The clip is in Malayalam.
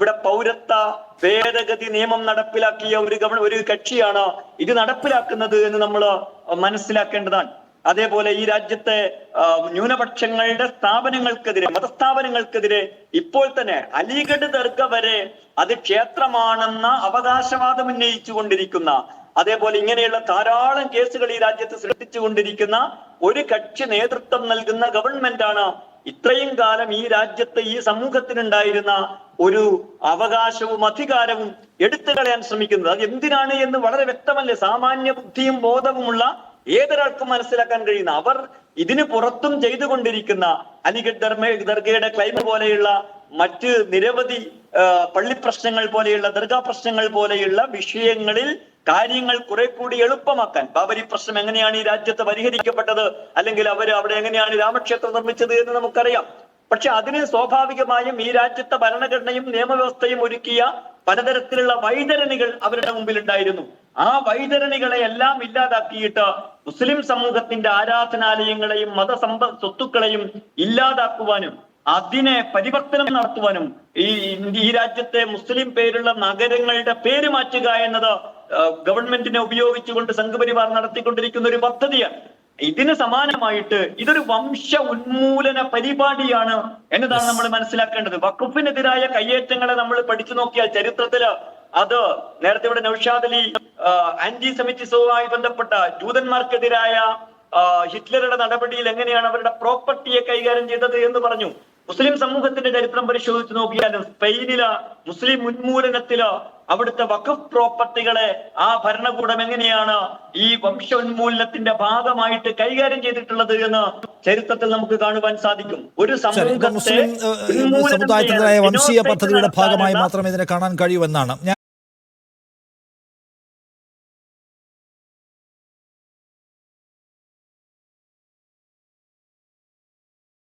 ഇവിടെ പൗരത്വ ഭേദഗതി നിയമം നടപ്പിലാക്കിയ ഒരു കക്ഷിയാണ് ഇത് നടപ്പിലാക്കുന്നത് എന്ന് നമ്മൾ മനസ്സിലാക്കേണ്ടതാണ്. അതേപോലെ ഈ രാജ്യത്തെ ന്യൂനപക്ഷങ്ങളുടെ സ്ഥാപനങ്ങൾക്കെതിരെ, മതസ്ഥാപനങ്ങൾക്കെതിരെ ഇപ്പോൾ തന്നെ അലിഗഡ് ദർഗ വരെ അത് ക്ഷേത്രമാണെന്ന അവകാശവാദം ഉന്നയിച്ചു കൊണ്ടിരിക്കുന്ന, അതേപോലെ ഇങ്ങനെയുള്ള ധാരാളം കേസുകൾ ഈ രാജ്യത്ത് സൃഷ്ടിച്ചുകൊണ്ടിരിക്കുന്ന ഒരു കക്ഷി നേതൃത്വം നൽകുന്ന ഗവൺമെന്റാണ് ഇത്രയും കാലം ഈ രാജ്യത്ത് ഈ സമൂഹത്തിനുണ്ടായിരുന്ന ഒരു അവകാശവും അധികാരവും എടുത്തു കളയാൻ ശ്രമിക്കുന്നത്. അത് എന്തിനാണ് എന്ന് വളരെ വ്യക്തമല്ലേ? സാമാന്യ ബുദ്ധിയും ബോധവുമുള്ള ഏതൊരാൾക്കും മനസ്സിലാക്കാൻ കഴിയുന്ന, അവർ ഇതിന് പുറത്തും ചെയ്തുകൊണ്ടിരിക്കുന്ന അലിഗഡ് ദർഗയുടെ ക്ലൈം പോലെയുള്ള മറ്റ് നിരവധി പള്ളി പ്രശ്നങ്ങൾ പോലെയുള്ള, ദർഗാ പ്രശ്നങ്ങൾ പോലെയുള്ള വിഷയങ്ങളിൽ കാര്യങ്ങൾ കുറെ കൂടി എളുപ്പമാക്കാൻ, ബാബരി പ്രശ്നം എങ്ങനെയാണ് ഈ രാജ്യത്ത് പരിഹരിക്കപ്പെട്ടത്, അല്ലെങ്കിൽ അവിടെ എങ്ങനെയാണ് രാമക്ഷേത്രം നിർമ്മിച്ചത് എന്ന് നമുക്കറിയാം. പക്ഷെ അതിന് സ്വാഭാവികമായും ഈ രാജ്യത്തെ ഭരണഘടനയും നിയമവ്യവസ്ഥയും ഒരുക്കിയ പലതരത്തിലുള്ള വൈതരണികൾ അവരുടെ മുമ്പിൽ ഉണ്ടായിരുന്നു. ആ വൈതരണികളെ എല്ലാം ഇല്ലാതാക്കിയിട്ട് മുസ്ലിം സമൂഹത്തിന്റെ ആരാധനാലയങ്ങളെയും സ്വത്തുക്കളെയും ഇല്ലാതാക്കുവാനും അതിനെ പരിവർത്തനം നടത്തുവാനും ഈ രാജ്യത്തെ മുസ്ലിം പേരുള്ള നഗരങ്ങളുടെ പേര് മാറ്റുക എന്നത് ഗവൺമെന്റിനെ ഉപയോഗിച്ചുകൊണ്ട് സംഘപരിവാർ നടത്തിക്കൊണ്ടിരിക്കുന്ന ഒരു പദ്ധതിയാണ്. ഇതിന് സമാനമായിട്ട് ഇതൊരു വംശ ഉന്മൂലന പരിപാടിയാണ് എന്നതാണ് നമ്മൾ മനസ്സിലാക്കേണ്ടത്. വഖഫിനെതിരായ കയ്യേറ്റങ്ങളെ നമ്മൾ പഠിച്ചു നോക്കിയാൽ ചരിത്രത്തില് അത് നേരത്തെ ഇവിടെ നൗഷാദ് അലി ആന്റി സെമിറ്റിസവുമായി ബന്ധപ്പെട്ട ജൂതന്മാർക്കെതിരായ ഹിറ്റ്ലറുടെ നടപടിയിൽ എങ്ങനെയാണ് അവരുടെ പ്രോപ്പർട്ടിയെ കൈകാര്യം ചെയ്തത് എന്ന് പറഞ്ഞു. മുസ്ലിം സമൂഹത്തിന്റെ ചരിത്രം പരിശോധിച്ച് നോക്കിയാലും സ്പെയിനില് മുസ്ലിം ഉന്മൂലനത്തില് അവിടുത്തെ വഖഫ് പ്രോപ്പർട്ടികളെ ആ ഭരണകൂടം എങ്ങനെയാണ് ഈ വംശോന്മൂലനത്തിന്റെ ഭാഗമായിട്ട് കൈകാര്യം ചെയ്തിട്ടുള്ളത് എന്ന് ചരിത്രത്തിൽ നമുക്ക് കാണുവാൻ സാധിക്കും. ഒരു മുസ്ലിം സമുദായത്തിനെതിരായ വംശീയ പദ്ധതിയുടെ ഭാഗമായി മാത്രമേ ഇതിനെ കാണാൻ കഴിയൂ എന്നാണ്.